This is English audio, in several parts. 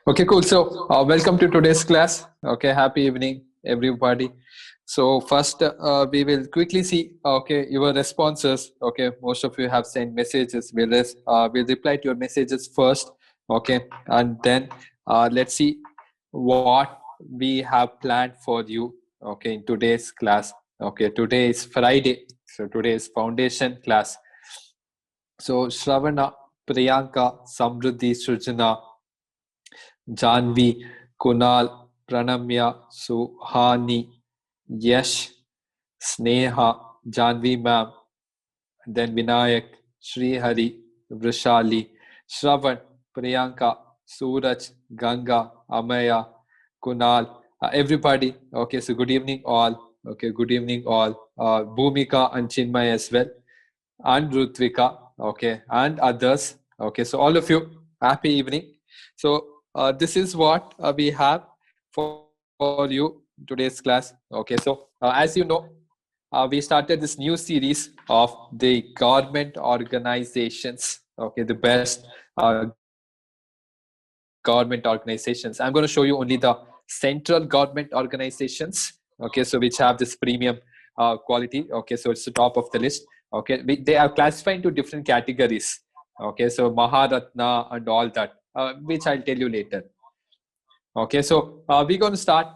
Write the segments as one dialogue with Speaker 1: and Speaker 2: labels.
Speaker 1: Okay, cool. So, welcome to today's class. Okay, happy evening, everybody. So, first, we will quickly see, okay, your responses. Okay, most of you have sent messages. We'll reply to your messages first. Okay, and then let's see what we have planned for you. Okay, in today's class. Okay, today is Friday. So, today is foundation class. So, Shravana, Priyanka, Samruddhi, Sujana, Janvi, Kunal, Pranamya, Suhani, Yash, Sneha, Janvi ma'am, then Vinayak, Srihari, Vrishali, Shravan, Priyanka, Suraj, Ganga, Amaya, Kunal, everybody. Okay, so good evening all. Okay, good evening all. Bhumika and Chinmay as well, and Rutvika, okay, and others. Okay, so all of you, happy evening. So this is what we have for you today's class. Okay, so as you know, we started this new series of the government organizations. Okay, the best government organizations. I'm going to show you only the central government organizations. Okay, so which have this premium quality. Okay, so it's the top of the list. Okay, they are classified into different categories. Okay, so Maharatna and all that, which I'll tell you later. Okay, so we're going to start.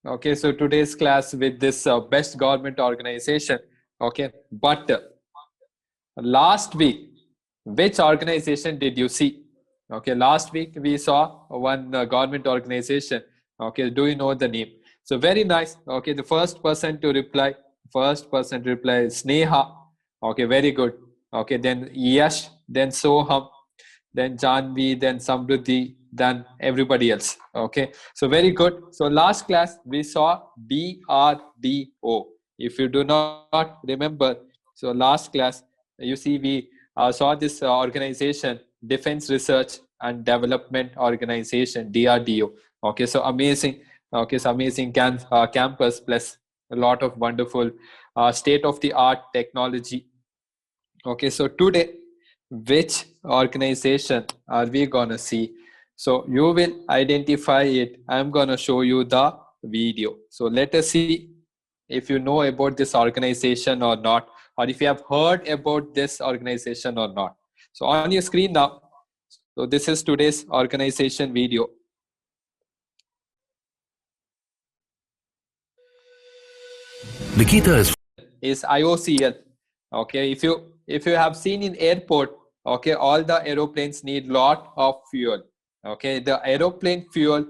Speaker 1: Okay, so today's class with this best government organization. Okay, but last week, which organization did you see? Okay, last week we saw one government organization. Okay, do you know the name? So very nice. Okay, the first person to reply is Sneha. Okay, very good. Okay, then Yash, then Soham, then Janvi, then Samruddhi, then everybody else. Okay, so very good. So last class we saw DRDO. If you do not remember, so last class you see we saw this organization, Defense Research and Development Organization, DRDO. Okay, so amazing. Okay, so amazing campus plus a lot of wonderful state of the art technology. Okay, so today, which organization are we gonna see? So you will identify it. I'm gonna show you the video. So let us see if you know about this organization or not, or if you have heard about this organization or not. So on your screen now, so this is today's organization video.
Speaker 2: Nikita
Speaker 1: is IOCL. Okay, if you have seen in airport, okay, all the aeroplanes need lot of fuel. Okay, the aeroplane fuel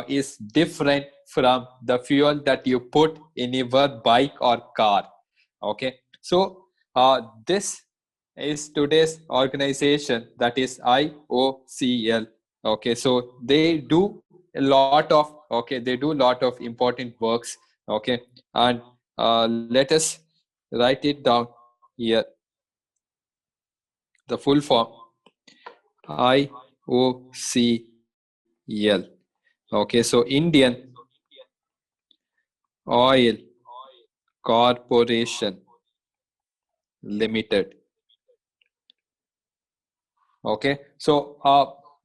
Speaker 1: is different from the fuel that you put in your bike or car. Okay, so this is today's organization, that is IOCL. Okay, so they do a lot of important works. Okay, and let us write it down here. The full form IOCL. Okay, so Indian Oil Corporation Limited. Okay, so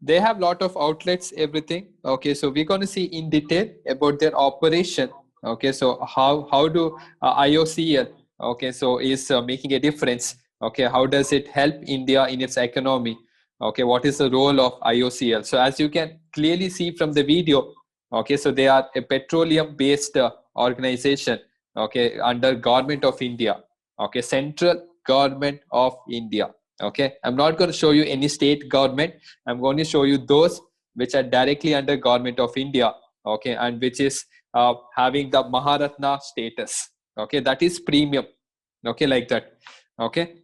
Speaker 1: they have lot of outlets, everything. Okay, so we're going to see in detail about their operation. Okay, so how do IOCL, okay, so is making a difference. Okay, how does it help India in its economy? Okay, what is the role of IOCL? So as you can clearly see from the video, okay, so they are a petroleum based organization, okay, under government of India. Okay, central government of India. Okay, I'm not going to show you any state government. I'm going to show you those which are directly under government of India. Okay, and which is having the Maharatna status. Okay, that is premium. Okay, like that. Okay,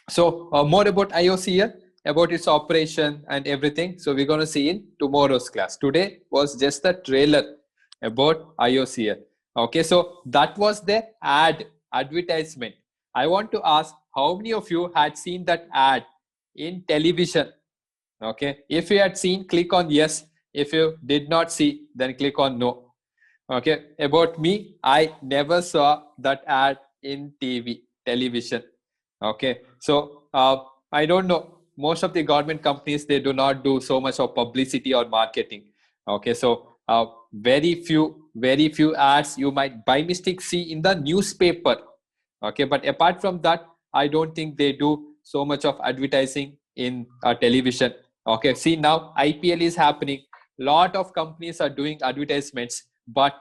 Speaker 1: so more about IOCL, about its operation and everything. So we're going to see in tomorrow's class. Today was just the trailer about IOCL. Okay, so that was the advertisement. I want to ask how many of you had seen that ad in television? Okay, if you had seen, click on yes. If you did not see, then click on no. Okay, about me, I never saw that ad in television. Okay, so I don't know. most of the government companies, they do not do so much of publicity or marketing. Okay, so very few ads you might by mistake see in the newspaper. Okay, but apart from that, I don't think they do so much of advertising in television. Okay, see, now IPL is happening, lot of companies are doing advertisements, but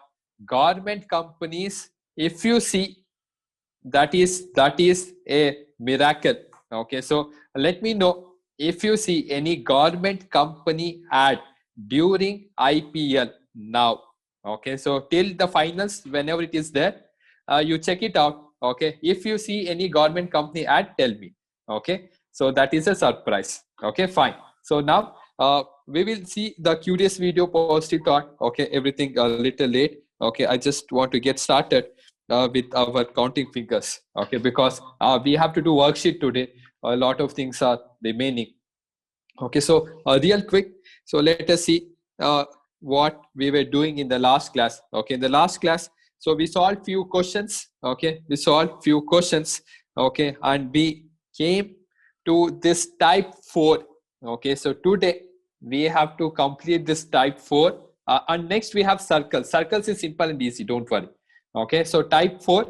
Speaker 1: government companies, if you see, that is a miracle. Okay, so let me know if you see any government company ad during IPL now. Okay, so till the finals, whenever it is there, you check it out. Okay, if you see any government company ad, tell me. Okay, so that is a surprise. Okay, fine. So now we will see the curious video posted thought. Okay, everything a little late. Okay, I just want to get started with our counting fingers. Okay, because we have to do worksheet today. A lot of things are remaining. Okay, so real quick, so let us see what we were doing in the last class. Okay, in the last class, so we solved few questions. Okay, we solved few questions. Okay, and we came to this type 4. Okay, so today we have to complete this type 4, and next we have circles. Circles is simple and easy, don't worry. Okay, so type 4.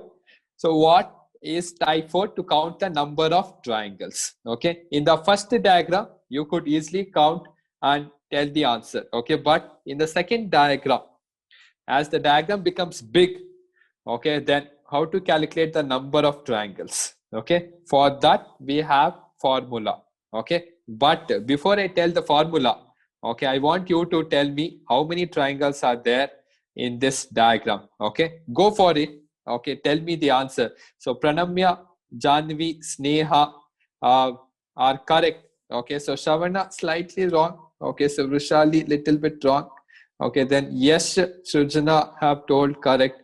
Speaker 1: So what is type 4? To count the number of triangles. Okay, in the first diagram you could easily count and tell the answer. Okay, but in the second diagram, as the diagram becomes big, okay, then how to calculate the number of triangles? Okay, for that we have formula. Okay, but before I tell the formula, okay, I want you to tell me how many triangles are there in this diagram. Okay, go for it. Okay, tell me the answer. So Pranamya, Janvi, Sneha are correct. Okay, so Shavana slightly wrong. Okay, so Vrushali little bit wrong. Okay, then yes, Sujana have told correct.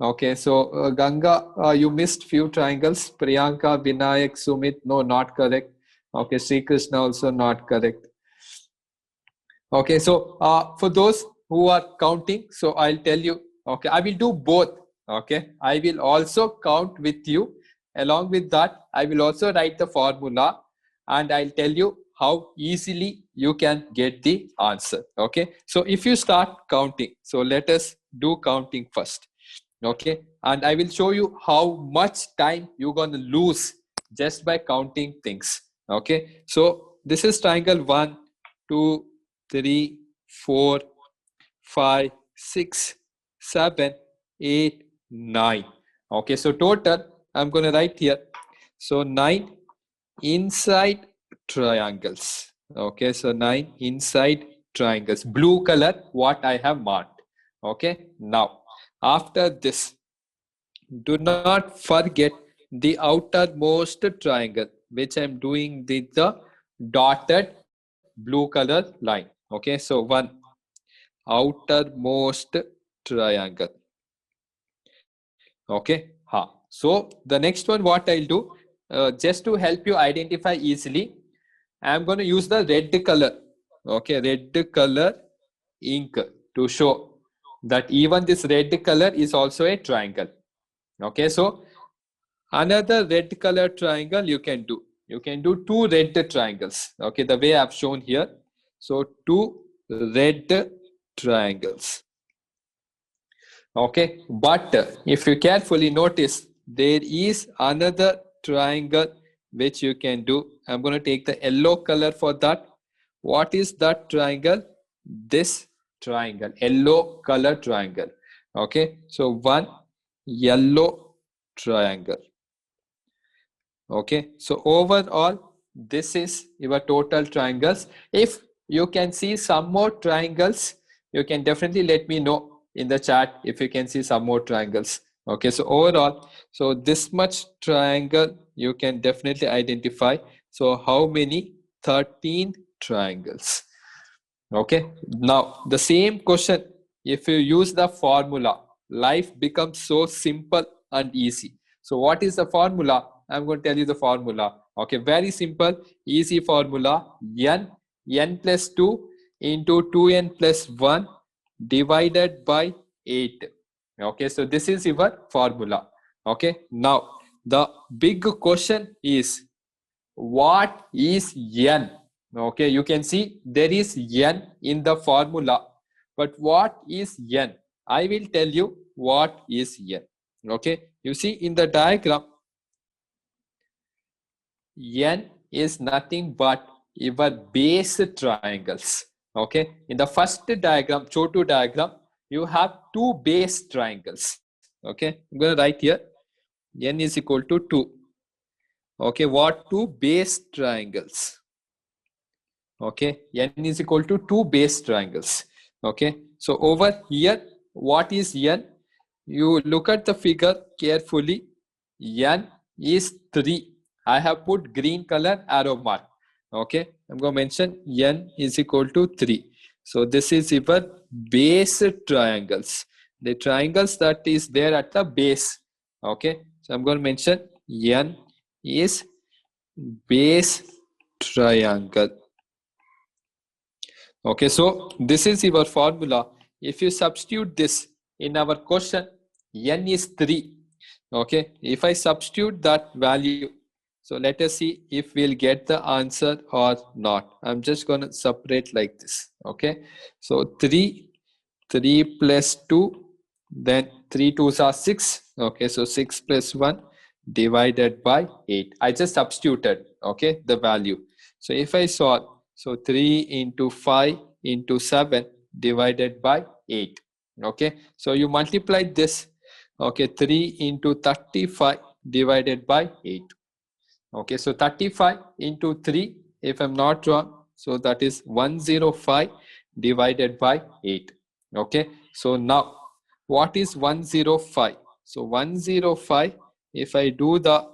Speaker 1: Okay, so Ganga, you missed few triangles. Priyanka, Vinayak, Sumit, no, not correct. Okay, Sri Krishna also not correct. Okay, so for those who are counting, so I'll tell you. Okay, I will do both. Okay, I will also count with you. Along with that, I will also write the formula, and I'll tell you how easily you can get the answer. Okay, so if you start counting, so let us do counting first. Okay, and I will show you how much time you're going to lose just by counting things. Okay, so this is triangle 1, 2, 3, 4, 5, 6, 7, 8, 9. Okay, so total I'm going to write here. So 9 inside triangles. Okay, so 9 inside triangles. Blue color, what I have marked. Okay, now after this, do not forget the outermost triangle, which I'm doing with the dotted blue color line. Okay, so 1 outermost triangle. Okay, so the next one, what I'll do, just to help you identify easily, I'm going to use the red color. Okay, red color ink to show that even this red color is also a triangle. Okay, so another red color triangle you can do. You can do 2 red triangles. Okay, the way I've shown here. So 2 red triangles. Okay, but if you carefully notice, there is another triangle which you can do. I'm going to take the yellow color for that. What is that triangle? This triangle, yellow color triangle. Okay, so 1 yellow triangle. Okay, so overall, this is your total triangles. If you can see some more triangles, you can definitely let me know in the chat if you can see some more triangles. Okay, so overall, so this much triangle you can definitely identify. So how many? 13 triangles. Okay, now the same question, if you use the formula, life becomes so simple and easy. So what is the formula? I'm going to tell you the formula. Okay, very simple, easy formula. N plus 2 into 2n plus 1 divided by 8. Okay, so this is your formula. Okay, now the big question is, what is n? Okay, you can see there is n in the formula, but what is n? I will tell you what is n. Okay, you see in the diagram, n is nothing but your base triangles. Okay, in the first diagram, Chotu diagram, you have two base triangles. Okay, I'm going to write here n is equal to 2. Okay, what two base triangles? Okay, n is equal to two base triangles. Okay, so over here, what is n? You look at the figure carefully. N is 3. I have put green color arrow mark. Okay, I'm going to mention n is equal to 3. So this is your base triangles. The triangles that is there at the base. Okay, so I'm going to mention n is base triangle. Okay, so this is your formula. If you substitute this in our question, n is 3. Okay, if I substitute that value, so let us see if we'll get the answer or not. I'm just going to separate like this. Okay, so 3 plus 2, then 3 2s are 6. Okay, so 6 plus 1 divided by 8. I just substituted, okay, the value. So if I solve, so 3 into 5 into 7 divided by 8. Okay, so you multiply this. Okay, 3 into 35 divided by 8. Okay, so 35 into 3, if I'm not wrong, so that is 105 divided by 8. Okay, so now what is 105? So 105, if I do the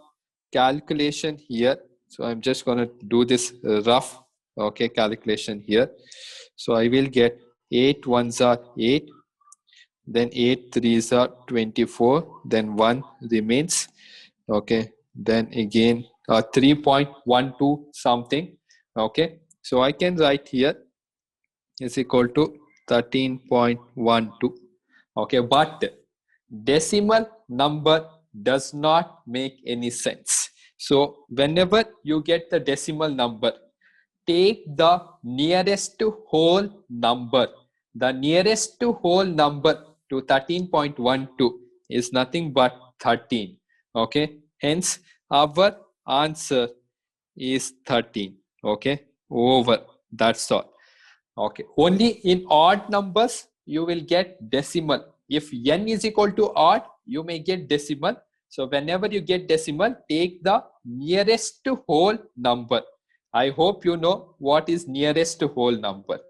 Speaker 1: calculation here, so I'm just going to do this rough, okay, calculation here. So I will get 8 ones are 8, then 8 threes are 24, then 1 remains. Okay, then again 3.12 something. Okay, so I can write here is equal to 13.12. Okay, but decimal number does not make any sense. So whenever you get the decimal number, take the nearest whole number. The nearest whole number to 13.12 is nothing but 13. Okay, hence our answer is 13. Okay, over. That's all. Okay, only in odd numbers you will get decimal. If n is equal to odd, you may get decimal. So whenever you get decimal, take the nearest whole number. I hope you know what is nearest whole number.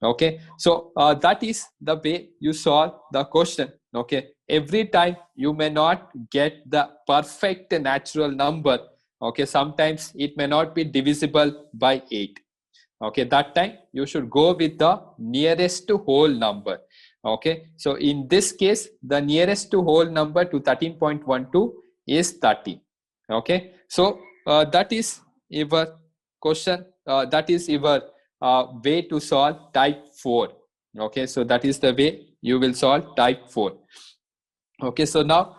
Speaker 1: Okay, so that is the way you solve the question. Okay, every time you may not get the perfect natural number. Okay, sometimes it may not be divisible by 8. Okay, that time you should go with the nearest whole number. Okay, so in this case, the nearest whole number to 13.12 is 13. Okay, so that is your question. That is your way to solve type 4. Okay, so that is the way you will solve type 4. Okay, so now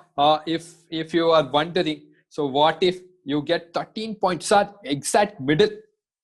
Speaker 1: if you are wondering, so what if you get 13 points are exact middle,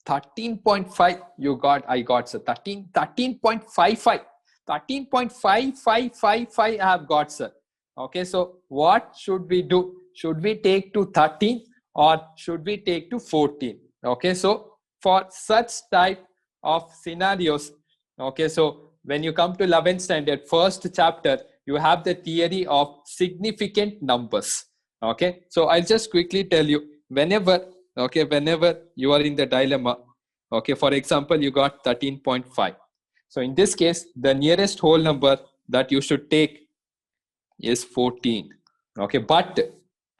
Speaker 1: 13.5 you got, I got, so 13.55, 13.5555 I have got, sir. Okay, so what should we do? Should we take to 13 or should we take to 14? Okay, so for such type of scenarios, okay, so when you come to 11th standard, first chapter, you have the theory of significant numbers. Okay, so I'll just quickly tell you, whenever you are in the dilemma, okay, for example, you got 13.5. So in this case, the nearest whole number that you should take is 14. Okay, but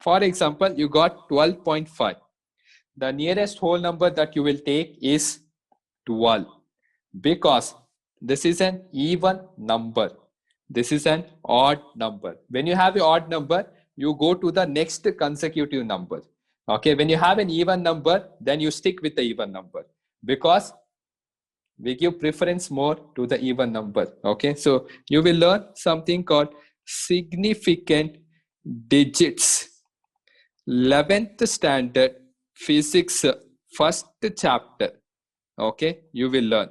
Speaker 1: for example, you got 12.5. The nearest whole number that you will take is 12, because this is an even number. This is an odd number. When you have an odd number, you go to the next consecutive number. Okay, when you have an even number, then you stick with the even number, because we give preference more to the even number. Okay, so you will learn something called significant digits. 11th standard physics first chapter, okay, you will learn.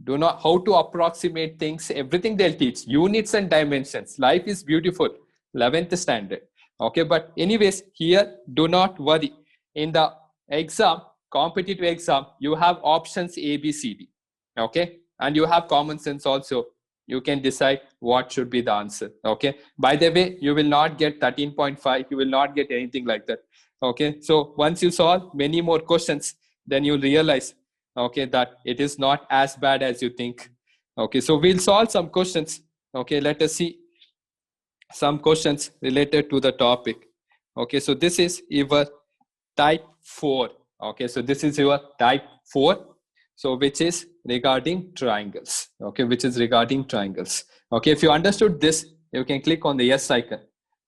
Speaker 1: Do not how to approximate things, everything they'll teach. Units and dimensions. Life is beautiful. 11th standard. Okay, but anyways, here, do not worry. In the exam, competitive exam, you have options A, B, C, D. Okay, and you have common sense also. You can decide what should be the answer. Okay, by the way, you will not get 13.5. You will not get anything like that. Okay, so once you solve many more questions, then you'll realize, okay, that it is not as bad as you think. Okay, so we'll solve some questions. Okay, let us see some questions related to the topic. Okay, so this is your type 4. Okay, so this is your type 4, so which is regarding triangles. Okay, which is regarding triangles. Okay, if you understood this, you can click on the yes icon.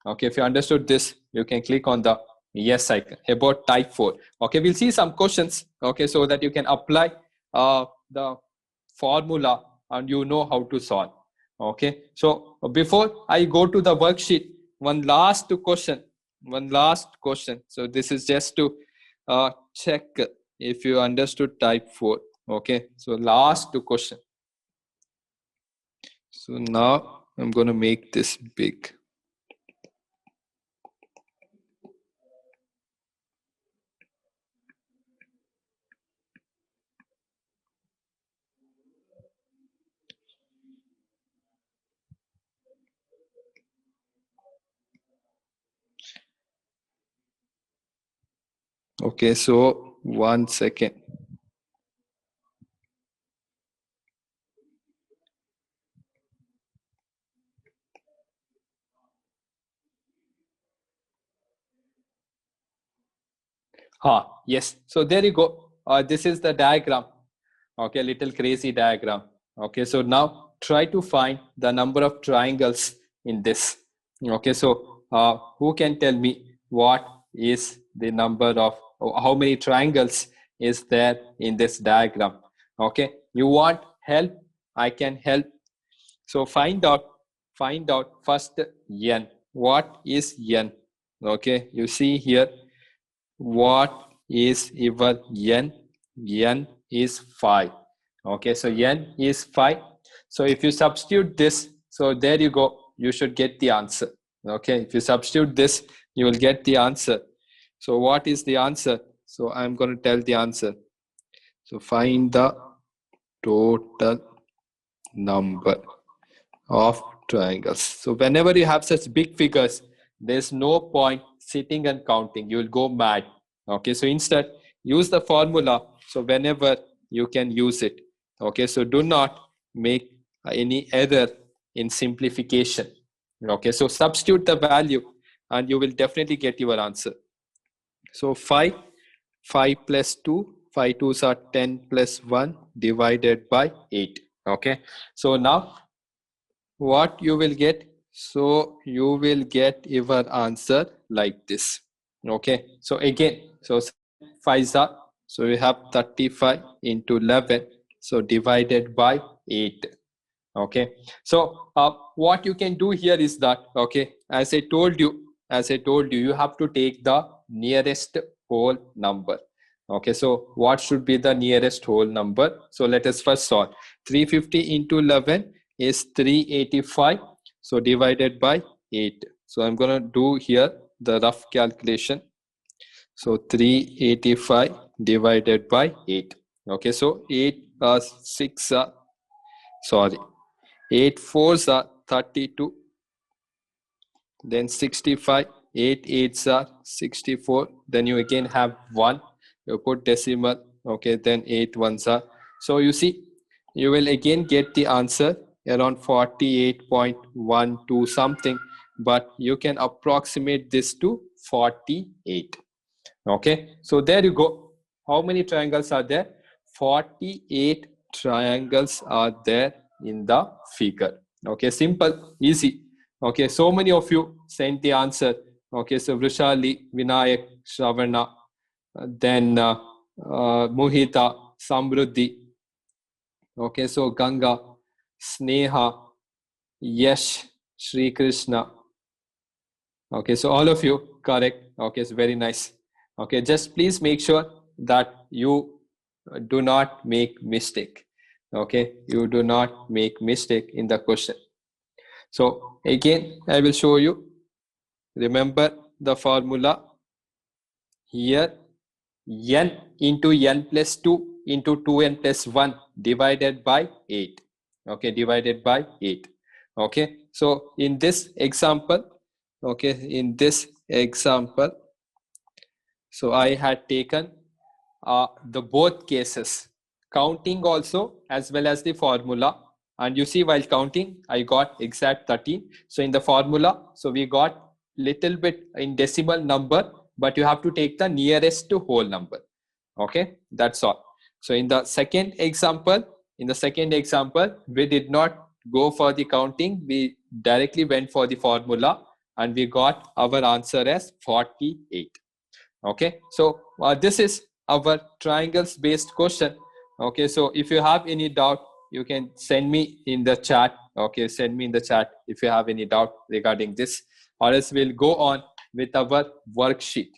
Speaker 1: Okay, if you understood this, you can click on the yes icon about type 4. Okay, we'll see some questions. Okay, so that you can apply the formula and you know how to solve. Okay, so before I go to the worksheet, one last question. So this is just to check if you understood type 4. Okay, so last question. So now I'm going to make this big. Okay, so 1 second. Yes, so there you go. This is the diagram. Okay, little crazy diagram. Okay, so now try to find the number of triangles in this. Okay, so who can tell me what is the number of, how many triangles is there in this diagram? Okay, you want help? I can help. So find out first n. What is n? Okay, you see here, what is your n? N is 5. Okay, so n is 5. So if you substitute this, so there you go, you should get the answer. Okay, if you substitute this, you will get the answer. So what is the answer? So I'm going to tell the answer. So find the total number of triangles. So whenever you have such big figures, there's no point sitting and counting. You will go mad. Okay, so instead use the formula. So whenever you can use it. Okay, so do not make any error in simplification. Okay, so substitute the value and you will definitely get your answer. So 5 plus 2, 5 2s are 10 plus 1 divided by 8. Okay, so now what you will get? So you will get your answer like this. Okay, so again, so 5 are, so we have 35 into 11, so divided by 8. Okay, so what you can do here is that, okay, as I told you, you have to take the nearest whole number. Okay, so what should be the nearest whole number? So let us first solve. 350 into 11 is 385, so divided by 8. So I'm going to do here the rough calculation. So 385 divided by 8. Okay, so 8 6 sorry 8 4s are 32, then 65, 8 8s are 64, then you again have 1, you put decimal, okay, then 8 1s are, so you see, you will again get the answer around 48.12 something, but you can approximate this to 48. Okay, so there you go. How many triangles are there? 48 triangles are there in the figure. Okay, simple, easy. Okay, so many of you sent the answer. Okay, so Vrishali, Vinayak, Shravana, then Mohita, Samruddhi. Okay, so Ganga, Sneha, Yash, Sri Krishna. Okay, so all of you correct. Okay, so very nice. Okay, just please make sure that you do not make mistake. Okay, you do not make mistake in the question. So again, I will show you. Remember the formula here. N into n plus 2 into 2n plus 1 divided by 8. Okay, divided by 8. Okay, so in this example, okay, in this example, so I had taken the both cases, counting also as well as the formula. And you see, while counting, I got exact 13. So in the formula, so we got little bit in decimal number, but you have to take the nearest to whole number. Okay, that's all. So in the second example, we did not go for the counting. We directly went for the formula and we got our answer as 48. Okay, so this is our triangles based question. Okay, so if you have any doubt, you can send me in the chat. Okay, send me in the chat if you have any doubt regarding this, or else we'll go on with our worksheet.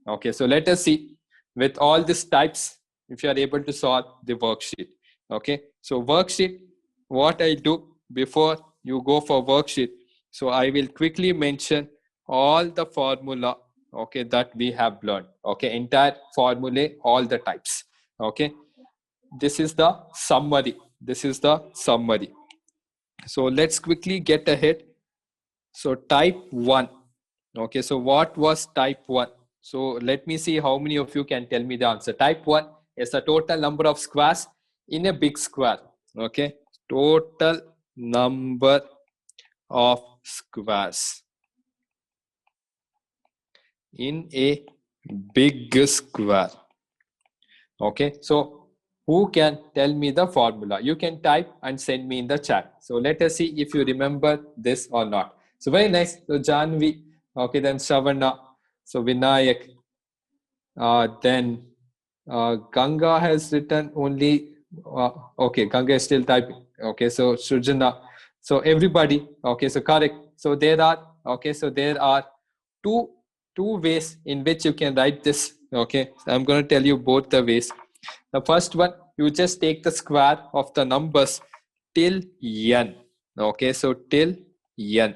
Speaker 1: Okay, so let us see with all these types if you are able to solve the worksheet. Okay, so worksheet, what I do before you go for worksheet, so I will quickly mention all the formula, okay, that we have learned. Okay, entire formulae, all the types. Okay, this is the summary. So let's quickly get ahead. So type 1. Okay, so what was type 1? So let me see how many of you can tell me the answer. Type 1 is the total number of squares in a big square. Okay, total number of squares in a big square. Okay, so who can tell me the formula? You can type and send me in the chat. So let us see if you remember this or not. So very nice. So Janvi, okay, then Shavana, so Vinayak, then Ganga has written only, okay, Ganga is still typing. Okay, so Sujana, so everybody, okay, so correct. So there are two ways in which you can write this. Okay, so I'm going to tell you both the ways. The first one, you just take the square of the numbers till n. Okay, so till n.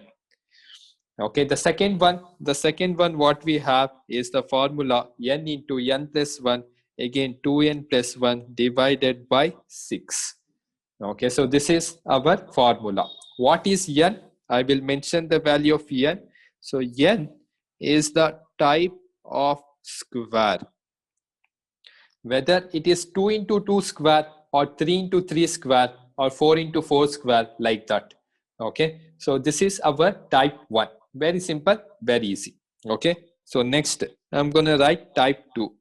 Speaker 1: Okay, the second one what we have is the formula n into n plus 1, again 2n plus 1 divided by 6. Okay, so this is our formula. What is n? I will mention the value of n. So n is the type of square. Whether it is 2 into 2 square or 3 into 3 square or 4 into 4 square, like that. Okay, so this is our type 1. Very simple, very easy. Okay, so next I'm going to write type 2.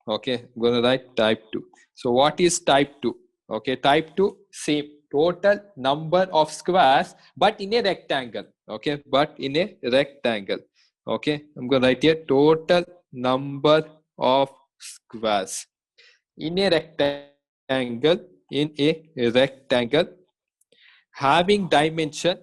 Speaker 1: Okay, I'm going to write type 2. So what is type 2? Okay, type 2, same, total number of squares but in a rectangle. Okay, but in a rectangle. Okay, I'm going to write here total number of squares in a rectangle, having dimension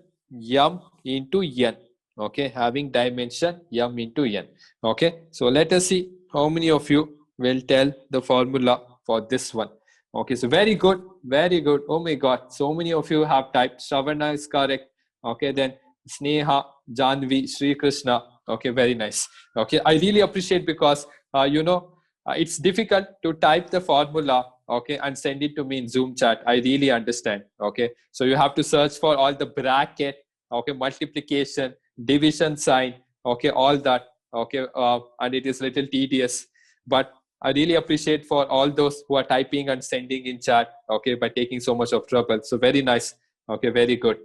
Speaker 1: m into n. Okay, having dimension m into n. Okay, so let us see how many of you will tell the formula for this one. Okay, so very good, very good. Oh my god, so many of you have typed. Shravana is correct. Okay, then Sneha, Janvi, Sri Krishna. Okay, very nice. Okay, I really appreciate because it's difficult to type the formula, okay, and send it to me in Zoom chat. I really understand. Okay, so you have to search for all the bracket, okay, multiplication, division sign, okay, all that. Okay, and it is little tedious, but I really appreciate for all those who are typing and sending in chat, okay, by taking so much of trouble. So very nice. Okay, very good.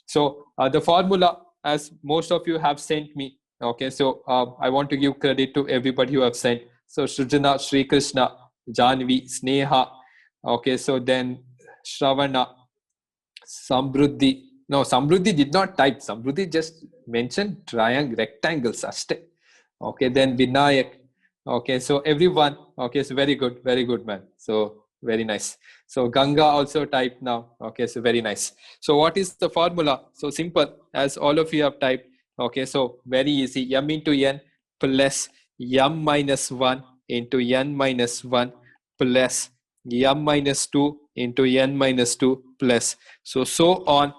Speaker 1: So the formula, as most of you have sent me, okay, so I want to give credit to everybody who have sent. So Sujana, Sri Krishna, Janvi, Sneha, okay, so then Shravana, Samruddhi. No, Samruddhi did not type. Samruddhi just mentioned triangle, rectangles. Okay, then Vinayak. Okay, so everyone. Okay, so very good, man. So very nice. So Ganga also typed now. Okay, so very nice. So what is the formula? So simple, as all of you have typed. Okay, so very easy. M into n plus m minus 1 into n minus 1 plus m minus 2 into n minus 2 plus so on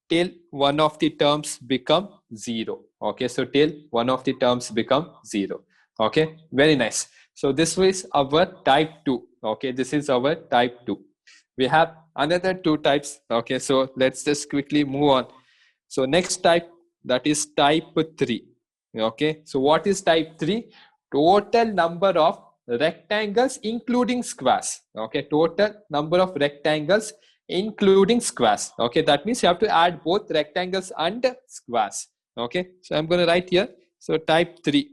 Speaker 1: till one of the terms become 0. Okay, so till one of the terms become 0. Okay, very nice. So this is our type 2. Okay, this is our type 2. We have another 2 types. Okay, so let's just quickly move on. So next type, that is type 3. Okay, so what is type 3? Total number of rectangles including squares. Okay, total number of rectangles including squares. Okay, that means you have to add both rectangles and squares. Okay, so I'm going to write here. So type 3,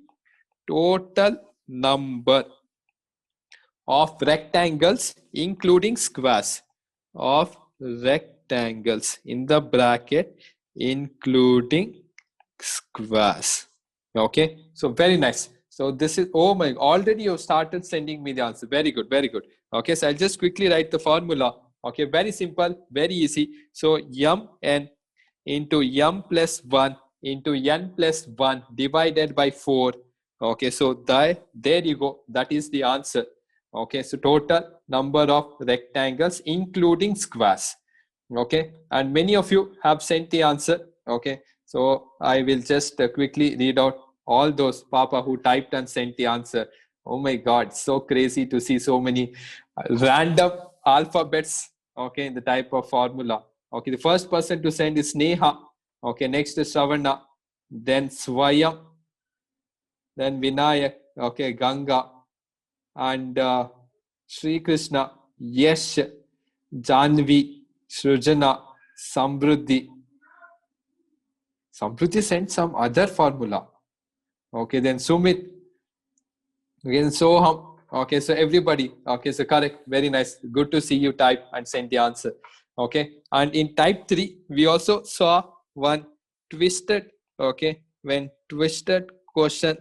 Speaker 1: total number of rectangles including squares, of rectangles in the bracket including squares. Okay, so very nice. So this is, oh my, already you started sending me the answer. Very good, very good. Okay, so I'll just quickly write the formula. Okay, very simple, very easy. So mn into m plus 1 into n plus 1 divided by 4. Okay, so there you go. That is the answer. Okay, so total number of rectangles including squares. Okay, and many of you have sent the answer. Okay, so I will just quickly read out all those Papa who typed and sent the answer. Oh my God, so crazy to see so many random alphabets. Okay, in the type of formula. Okay, the first person to send is Neha. Okay, next is Savana, then Swayam, then Vinayak. Okay, Ganga, and Sri Krishna, Yash, Janvi, Srujana, Samruddhi. Samruddhi sent some other formula. Okay, then Sumit. Again, Soham. Okay, so everybody. Okay, so correct. Very nice. Good to see you type and send the answer. Okay, and in type 3, we also saw one twisted. Okay, when twisted question.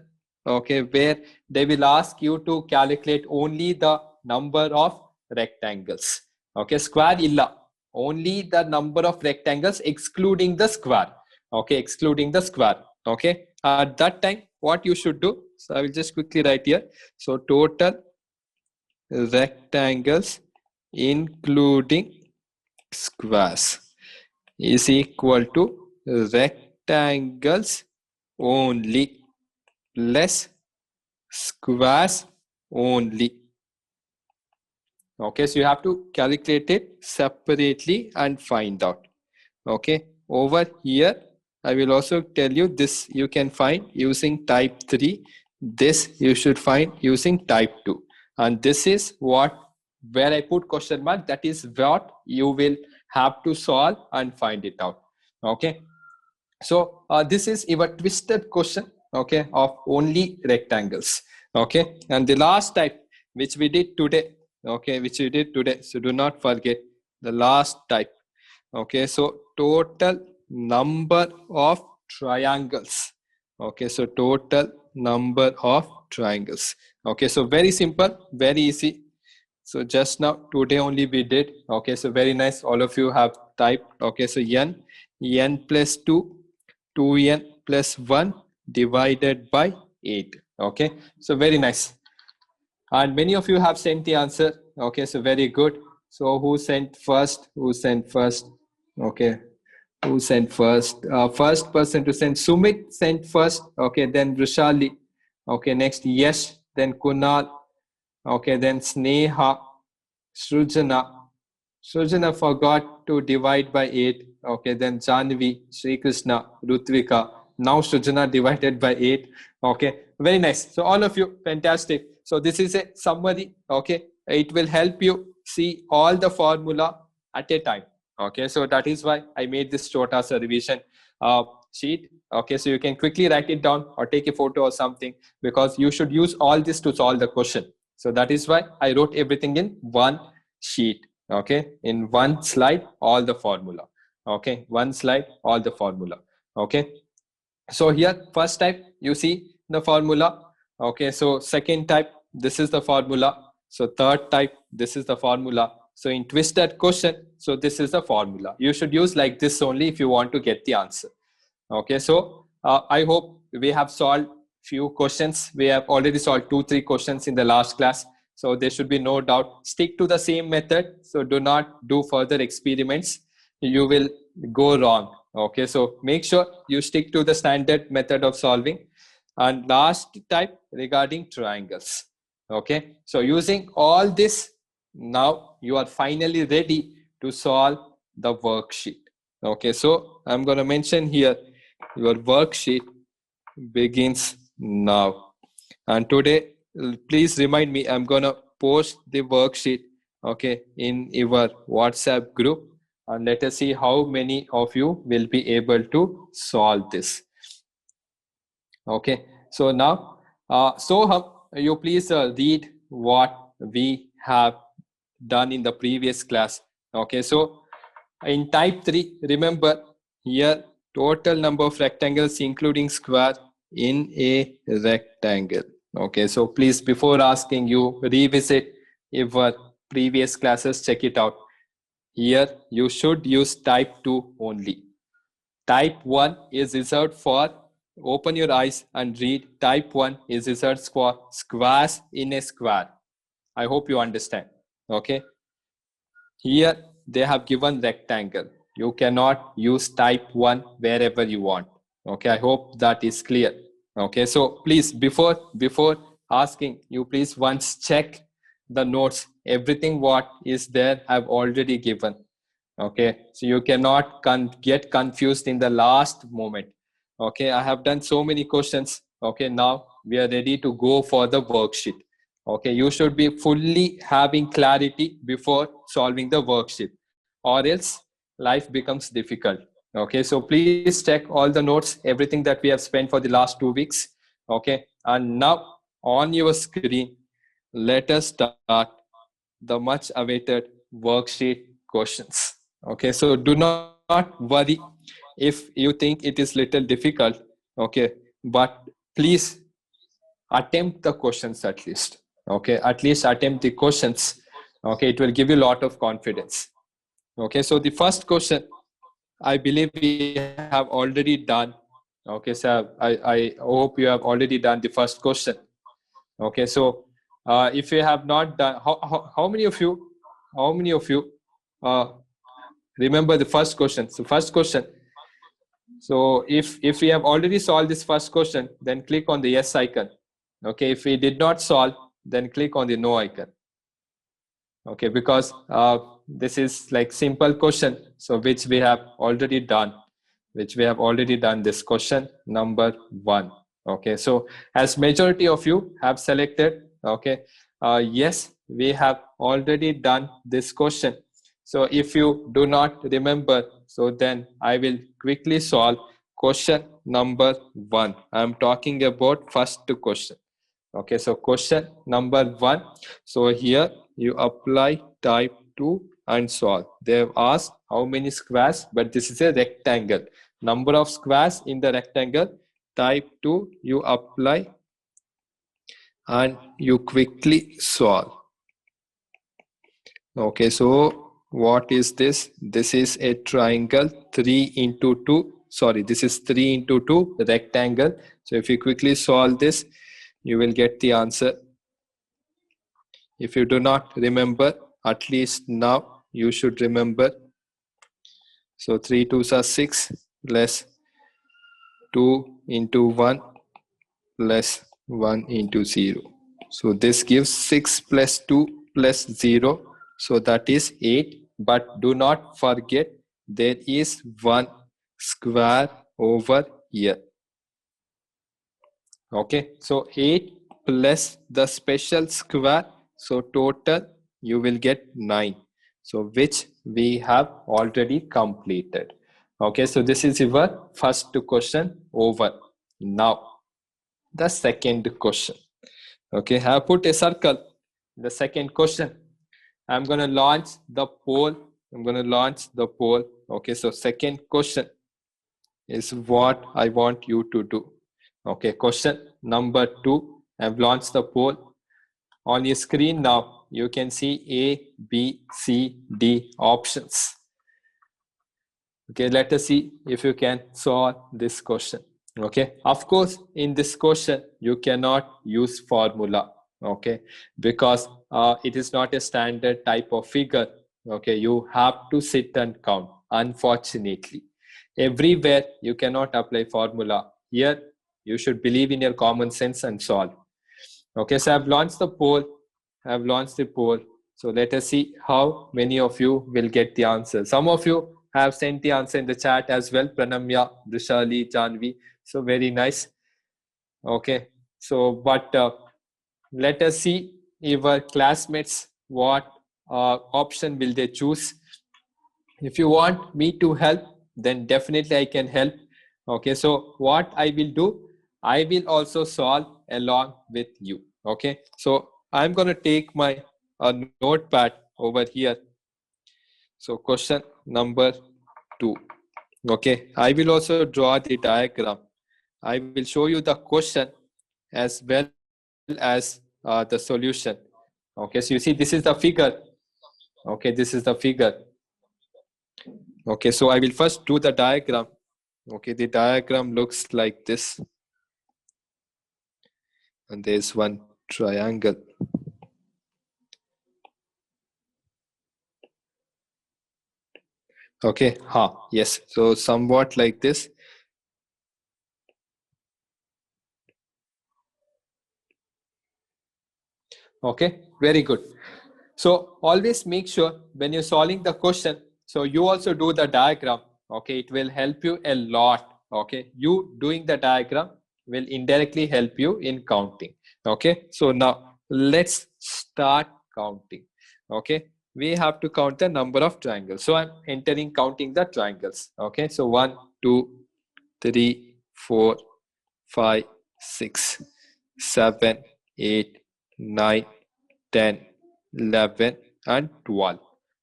Speaker 1: Okay, where they will ask you to calculate only the number of rectangles. Okay, square illa. Only the number of rectangles excluding the square. Okay, excluding the square. Okay, at that time, what you should do? So I will just quickly write here. So total rectangles including squares is equal to rectangles only plus squares only. Okay, so you have to calculate it separately and find out. Okay, over here I will also tell you this you can find using type 3. This you should find using type 2. And this is what, where I put question mark, that is what you will have to solve and find it out. Okay. So this is your twisted question, okay, of only rectangles. Okay. And the last type, which we did today, okay, which we did today. So do not forget the last type. Okay. So total number of triangles. Okay, so total number of triangles. Okay, so very simple, very easy. So just now, today only we did. Okay, so very nice. All of you have typed. Okay, so n plus 2, 2n plus 1 divided by 8. Okay, so very nice. And many of you have sent the answer. Okay, so very good. So who sent first? Who sent first? Okay, who sent first? First person to send, Sumit sent first. Okay, then Vrishali. Okay, next Yash, then Kunal. Okay, then Sneha, Srujana. Srujana forgot to divide by 8. Okay, then Janvi, Sri Krishna, Rutvika. Now Srujana divided by 8. Okay, very nice. So all of you, fantastic. So this is a summary. Okay, it will help you see all the formula at a time. Okay, so that is why I made this short as a revision sheet. Okay, so you can quickly write it down or take a photo or something, because you should use all this to solve the question. So that is why I wrote everything in one sheet. Okay, in one slide, all the formula. Okay, one slide, all the formula. Okay, so here first type, you see the formula. Okay, so second type, this is the formula. So third type, this is the formula. So in twisted question, so this is the formula. You should use like this only if you want to get the answer. Okay, so I hope we have solved few questions. We have already solved 2-3 questions in the last class, so there should be no doubt. Stick to the same method, so do not do further experiments. You will go wrong. Okay, so make sure you stick to the standard method of solving. And last type regarding triangles. Okay, so using all this, now you are finally ready to solve the worksheet. Okay, so I'm going to mention here your worksheet begins now. And today, please remind me, I'm going to post the worksheet, okay, in your WhatsApp group. And let us see how many of you will be able to solve this. Okay, so now, Soham, you please read what we have done in the previous class. Okay, so in type 3, remember here total number of rectangles including square in a rectangle. Okay, so please, before asking you, revisit your previous classes, check it out. Here you should use type 2 only. Type 1 is reserved for, open your eyes and read, type 1 is reserved for squares in a square. I hope you understand. Okay. Here they have given rectangle. You cannot use type 1 wherever you want. Okay, I hope that is clear. Okay, so please, before asking, you please once check the notes. Everything what is there I've already given. Okay, so you cannot get confused in the last moment. Okay, I have done so many questions. Okay, now we are ready to go for the worksheet. Okay, you should be fully having clarity before solving the worksheet, or else life becomes difficult. Okay, so please check all the notes, everything that we have spent for the last 2 weeks. Okay, and now on your screen, let us start the much awaited worksheet questions. Okay, so do not worry if you think it is little difficult. Okay, but please attempt the questions at least. Okay, at least attempt the questions. Okay, it will give you a lot of confidence. Okay, so the first question, I believe we have already done. Okay, so I hope you have already done the first question. Okay, so if you have not done, how many of you, uh, remember the first question? So first question. So if we have already solved this first question, then click on the yes icon. Okay, if we did not solve, then click on the no icon. Okay, because this is like simple question, so which we have already done, this question number 1. Okay, so as majority of you have selected, okay, yes, we have already done this question. So if you do not remember, so then I will quickly solve question number 1. I'm talking about first question. Okay, so question number 1. So here you apply type 2 and solve. They have asked how many squares, but this is a rectangle. Number of squares in the rectangle. Type 2 you apply and you quickly solve. Okay, so what is this? This is a triangle 3 into 2. Sorry, this is 3 into 2 rectangle. So if you quickly solve this, you will get the answer. If you do not remember, at least now you should remember. So 3 2s are 6 plus 2 into 1 plus 1 into 0. So this gives 6 plus 2 plus 0. So that is 8. But do not forget there is 1 square over here. Okay, so 8 plus the special square. So total you will get 9. So which we have already completed. Okay, so this is your first question over. Now the second question. Okay, I have put a circle. The second question. I'm going to launch the poll. Okay, so second question is what I want you to do. Okay, question number 2. I've launched the poll. On your screen now, you can see A, B, C, D options. Okay, let us see if you can solve this question. Okay, of course, in this question, you cannot use formula. Okay, because it is not a standard type of figure. Okay, you have to sit and count. Unfortunately, everywhere you cannot apply formula. Here, you should believe in your common sense and solve. Okay, so I've launched the poll. I've launched the poll. So let us see how many of you will get the answer. Some of you have sent the answer in the chat as well. Pranamya, Dushali, Janvi. So very nice. Okay. So, but let us see if our classmates what option will they choose. If you want me to help, then definitely I can help. Okay. So what I will do, I will also solve along with you. Okay. So I'm going to take my notepad over here. So question number 2. Okay. I will also draw the diagram. I will show you the question as well as the solution. Okay, so you see this is the figure. Okay, this is the figure. Okay, so I will first do the diagram. Okay, the diagram looks like this. And there's one triangle. Okay, yes. So somewhat like this. Okay, very good. So always make sure when you're solving the question, so you also do the diagram. Okay, it will help you a lot. Okay, you doing the diagram will indirectly help you in counting. Okay, so now let's start counting. Okay, we have to count the number of triangles. So I'm entering counting the triangles. Okay, so 1, 2, 3, 4, 5, 6, 7, 8, 9, 10, 11 and 12.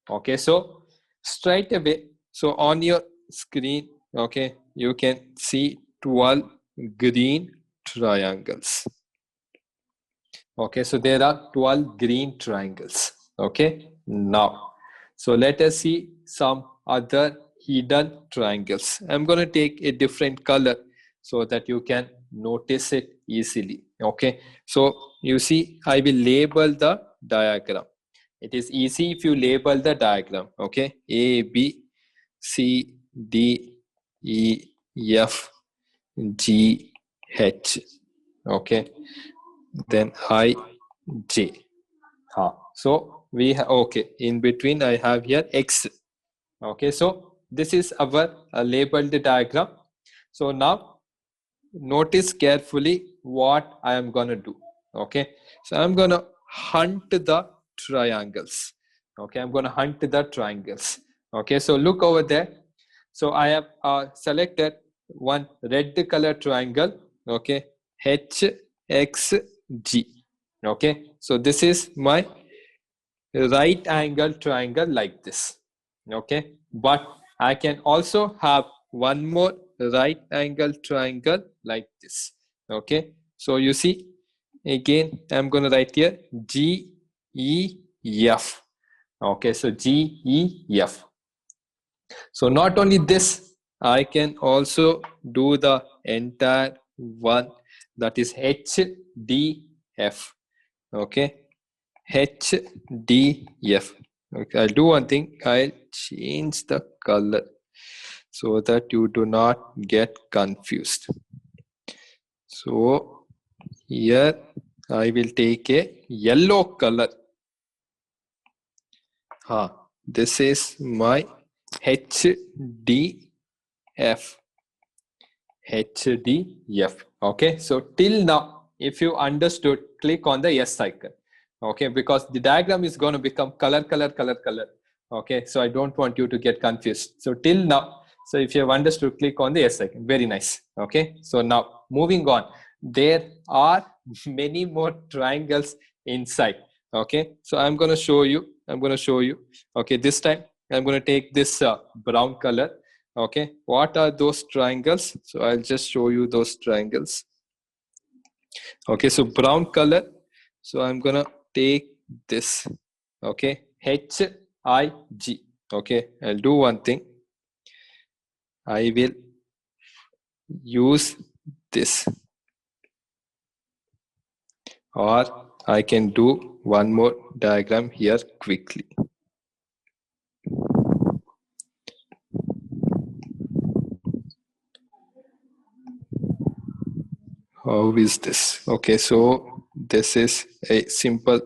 Speaker 1: Okay, so straight away, so on your screen, okay, you can see 12 green triangles. Okay, so there are 12 green triangles. Okay, now, so let us see some other hidden triangles. I'm going to take a different color so that you can notice it easily. Okay, so you see, I will label the diagram. It is easy if you label the diagram. Okay, A, B, C, D, E, F, G, H. Okay, then I, J. So we have, okay, in between I have here X. Okay, so this is our labeled diagram. So now notice carefully what I am gonna do. Okay, so I'm gonna hunt the triangles. Okay, I'm gonna hunt the triangles. Okay, so look over there. So I have selected one red color triangle. Okay, H X G. Okay, so this is my right angle triangle like this. Okay, but I can also have one more right angle triangle like this. Okay, so you see, again I'm going to write here G E F. Okay, so G E F. So not only this, I can also do the entire one, that is H D F. Okay, HDF. Okay, I'll do one thing. I'll change the color so that you do not get confused. So here I will take a yellow color. This is my HDF. HDF. Okay, so till now, if you understood, click on the yes icon. Okay, because the diagram is going to become color. Okay, so I don't want you to get confused. So till now, so if you have understood, click on the yes icon. Very nice. Okay, so now moving on, there are many more triangles inside. Okay, so I'm going to show you. Okay, this time I'm going to take this brown color. Okay, what are those triangles? So I'll just show you those triangles. Okay, so brown color. So I'm gonna take this. Okay, HIG. Okay, I'll do one thing. I will use this. Or I can do one more diagram here quickly. How is this? Okay, so this is a simple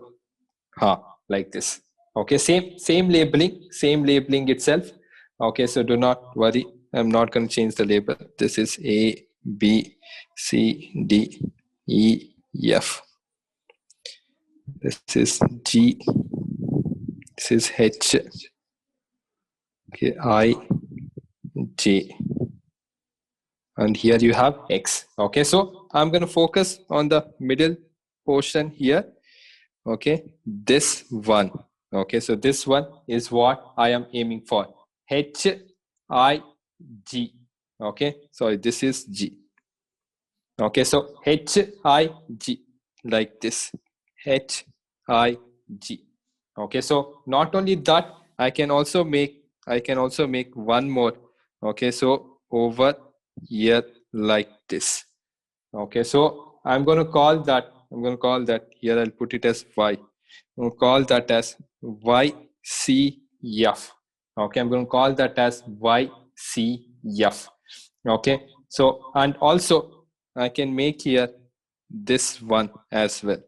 Speaker 1: like this. Okay, same labeling itself. Okay, so do not worry, I'm not going to change the label. This is A, B, C, D, E, F. This is G, this is H, okay, I, J, and here you have X. Okay, so I'm going to focus on the middle portion here. Okay, this one. Okay, so this one is what I am aiming for. H, I, G. Okay, so this is G. Okay, so H, I, G, like this. H, I, G. Okay, so not only that, I can also make one more. Okay, so over here like this. Okay, so I'm going to call that here. I'll put it as Y. We'll call that as YCF. Okay, I'm going to call that as YCF. Okay, so and also I can make here this one as well.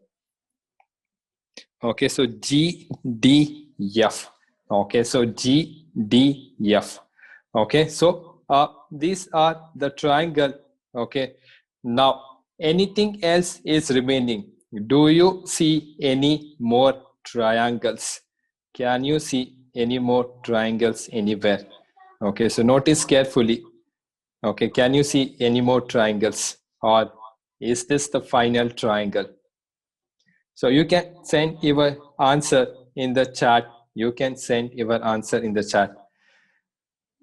Speaker 1: Okay, so GDF. Okay, so GDF. Okay, so these are the triangle. Okay, now anything else is remaining. Do you see any more triangles? Can you see any more triangles anywhere? Okay, so notice carefully. Okay, can you see any more triangles, or is this the final triangle? So you can send your answer in the chat. You can send your answer in the chat.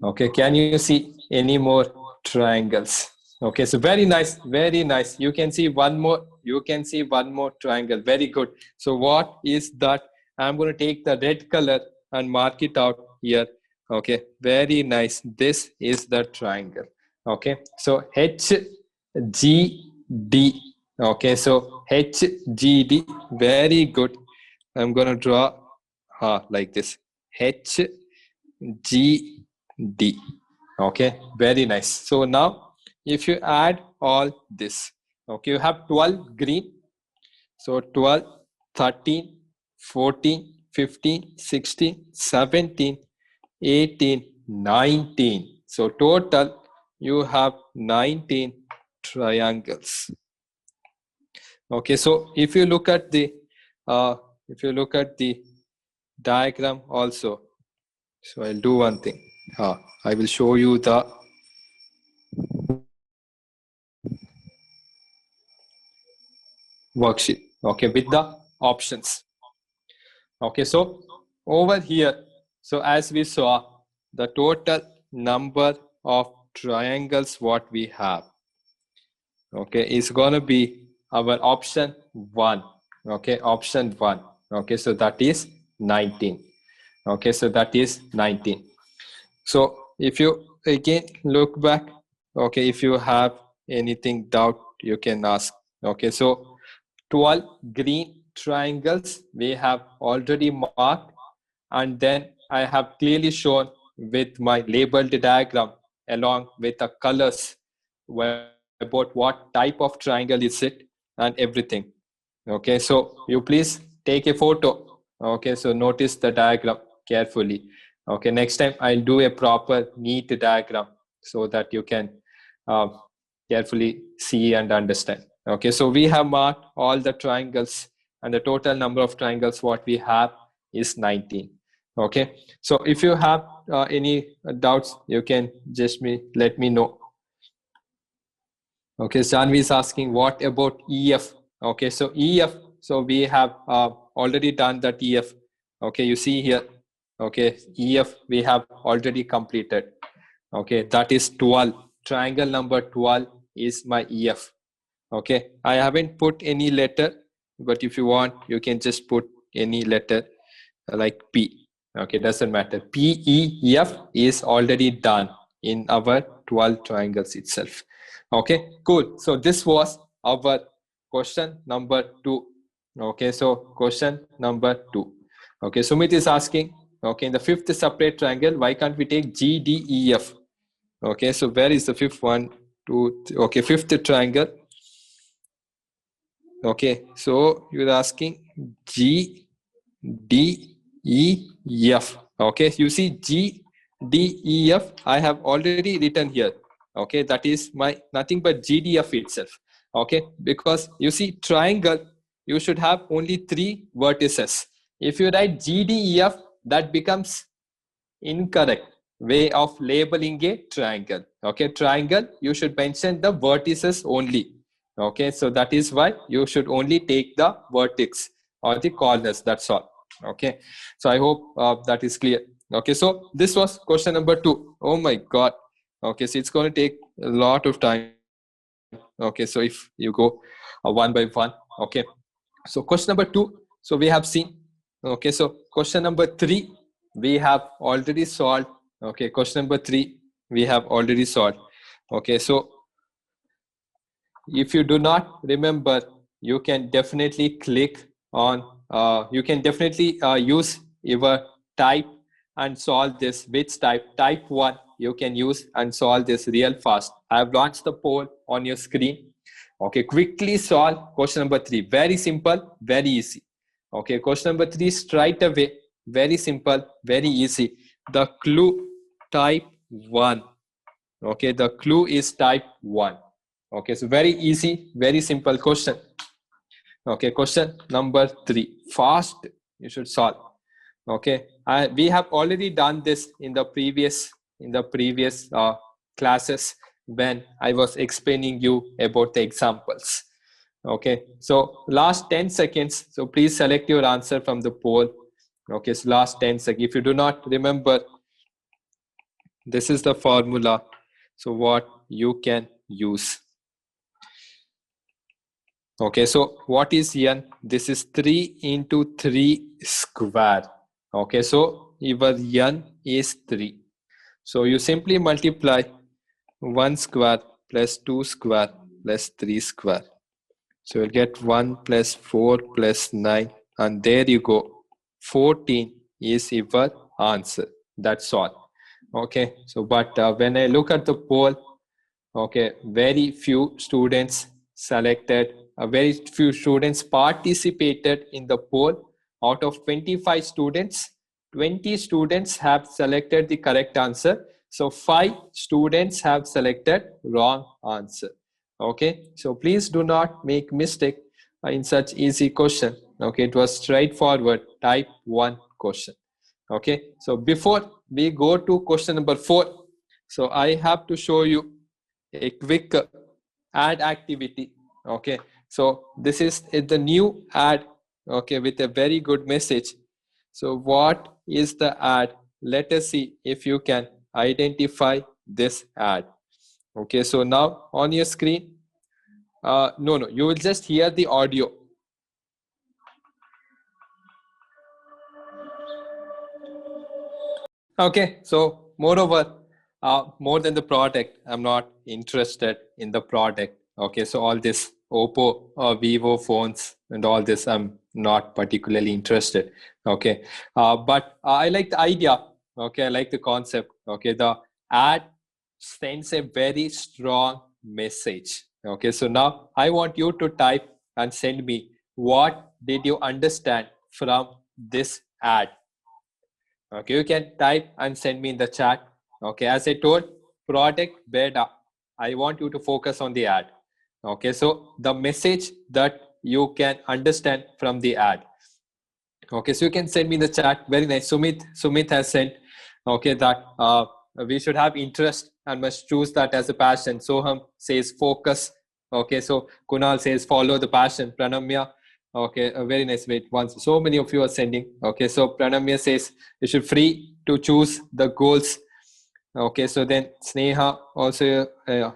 Speaker 1: Okay, can you see any more triangles? Okay, so very nice, very nice. You can see one more. You can see one more triangle. Very good. So what is that? I'm going to take the red color and mark it out here. Okay, very nice. This is the triangle. Okay, so HGD. Okay, so HGD. Very good. I'm going to draw like this. HGD. Okay, very nice. So now if you add all this, okay, you have 12 green. So 12, 13, 14, 15, 16, 17, 18, 19. So total you have 19 triangles. Okay, so if you look at the diagram also, so I'll do one thing. I will show you the worksheet. Okay, with the options. Okay, so over here, so as we saw, the total number of triangles what we have, okay, is gonna be our option 1. Okay, option 1. Okay, so that is 19. Okay, so that is 19. So if you again look back, okay, if you have anything doubt, you can ask. Okay, so 12 green triangles we have already marked, and then I have clearly shown with my labeled diagram along with the colors about what type of triangle is it and everything. Okay, so you please take a photo. Okay, so notice the diagram carefully. Okay, next time I'll do a proper neat diagram so that you can uh, carefully see and understand. Okay, so we have marked all the triangles, and the total number of triangles what we have is 19. Okay, so if you have any doubts, you can just let me know. Okay, Janvi is asking, what about EF? Okay, so EF, so we have already done that EF. Okay, you see here. Okay, EF we have already completed. Okay, that is 12. Triangle number 12 is my EF. Okay, I haven't put any letter, but if you want, you can just put any letter like P. Okay, doesn't matter. PEF is already done in our 12 triangles itself. Okay, cool. So this was our question number 2. Okay, so question number 2. Okay, Sumit is asking, okay, in the fifth separate triangle, why can't we take GDEF? Okay, so where is the fifth one? Okay, fifth triangle. Okay, so you're asking G, D, E, F. Okay, you see G, D, E, F, I have already written here. Okay, that is my nothing but GDF itself. Okay, because you see triangle, you should have only 3 vertices. If you write GDEF, that becomes incorrect way of labeling a triangle. Okay, triangle, you should mention the vertices only. Okay, so that is why you should only take the vertex or the corners, that's all. Okay, so I hope that is clear. Okay, so this was question number 2. Oh my god. Okay, so it's going to take a lot of time. Okay, so if you go one by one. Okay, so question number 2, so we have seen. Okay, so question number 3 we have already solved. Okay, question number 3 we have already solved. Okay, so if you do not remember, you can definitely click on you can definitely use your type and solve this. Which type 1 you can use and solve this real fast. I have launched the poll on your screen. Okay, quickly solve question number 3. Very simple, very easy. Okay, question number 3 straight away, very simple, very easy. The clue type 1. Okay, the clue is type 1. Okay, so very easy, very simple question. Okay, question number 3. Fast, you should solve. Okay, we have already done this in the previous classes when I was explaining you about the examples. Okay, so last 10 seconds. So please select your answer from the poll. Okay, so last 10 seconds. If you do not remember, this is the formula. So what you can use. Okay, so what is n? This is 3 into 3 square. Okay, so your n is 3. So you simply multiply 1 square plus 2 square plus 3 square. So you'll get 1 plus 4 plus 9. And there you go. 14 is your answer. That's all. Okay, so but when I look at the poll, okay, very few students selected, very few students participated in the poll. Out of 25 students, 20 students have selected the correct answer. So 5 students have selected wrong answer. Okay, so please do not make mistake in such easy question. Okay, it was straightforward type 1 question. Okay, so before we go to question number 4, so I have to show you a quick ad activity. Okay, so this is the new ad, okay, with a very good message. So what is the ad? Let us see if you can identify this ad. Okay, so now on your screen, no, you will just hear the audio. Okay, so moreover, more than the product, I'm not interested in the product. Okay, so all this Oppo or Vivo phones and all this, I'm not particularly interested. Okay, but I like the idea. Okay, I like the concept. Okay, the ad sends a very strong message. Okay, so now I want you to type and send me what did you understand from this ad. Okay, you can type and send me in the chat. Okay, as I told, product beta, I want you to focus on the ad. Okay, so the message that you can understand from the ad. Okay, so you can send me in the chat. Very nice. Sumit has sent, okay, that we should have interest and must choose that as a passion. Soham says focus. Okay, so Kunal says follow the passion. Pranamya, okay, very nice. Wait, once so many of you are sending. Okay, so Pranamya says you should free to choose the goals. Okay, so then Sneha also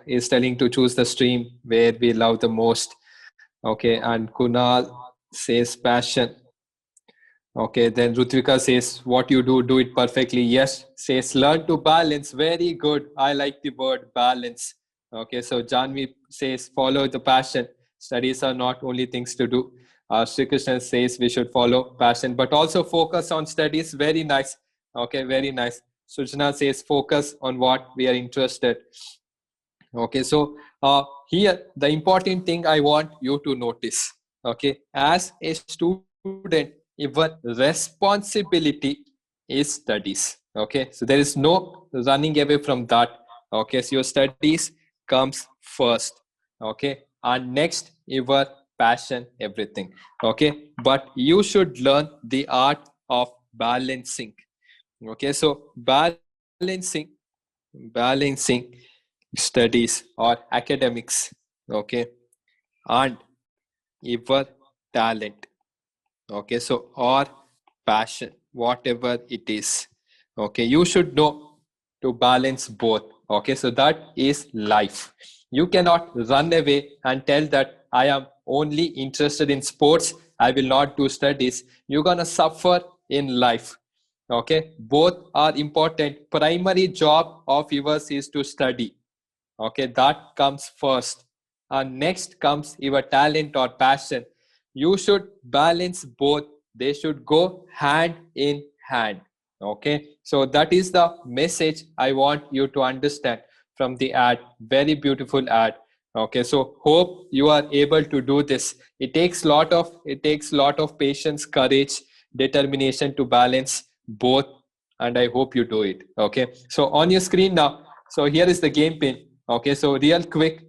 Speaker 1: is telling to choose the stream where we love the most. Okay, and Kunal says passion. Okay, then Rutvika says, what you do it perfectly. Yes, says learn to balance. Very good. I like the word balance. Okay, so Janvi says, follow the passion. Studies are not only things to do. Sri Krishna says we should follow passion, but also focus on studies. Very nice. Okay, very nice. Sujana says, focus on what we are interested. Okay, so here the important thing I want you to notice. Okay, as a student, your responsibility is studies. Okay, so there is no running away from that. Okay, so your studies comes first. Okay, and next your passion, everything. Okay, but you should learn the art of balancing. Okay, so balancing studies or academics, okay, and your talent, okay, so or passion, whatever it is. Okay, you should know to balance both. Okay, so that is life. You cannot run away and tell that I am only interested in sports, I will not do studies. You're gonna suffer in life. Okay, both are important. Primary job of yours is to study. Okay, that comes first, and next comes your talent or passion. You should balance both. They should go hand in hand. Okay, so that is the message I want you to understand from the ad. Very beautiful ad. Okay, so hope you are able to do this. It takes lot of patience, courage, determination to balance both, and I hope you do it. Okay, so on your screen now, so here is the game pin. Okay, so real quick,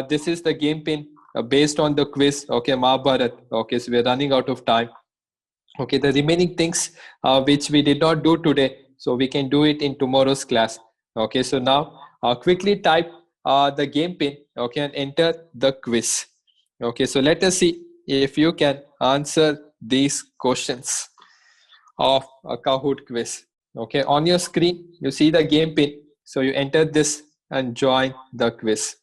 Speaker 1: this is the game pin based on the quiz. Okay, Mahabharat. Okay, so we're running out of time. Okay, the remaining things which we did not do today, so we can do it in tomorrow's class. Okay, so now quickly type the game pin. Okay, and enter the quiz. Okay, so let us see if you can answer these questions of a Kahoot quiz. Okay, on your screen, you see the game pin. So you enter this and join the quiz.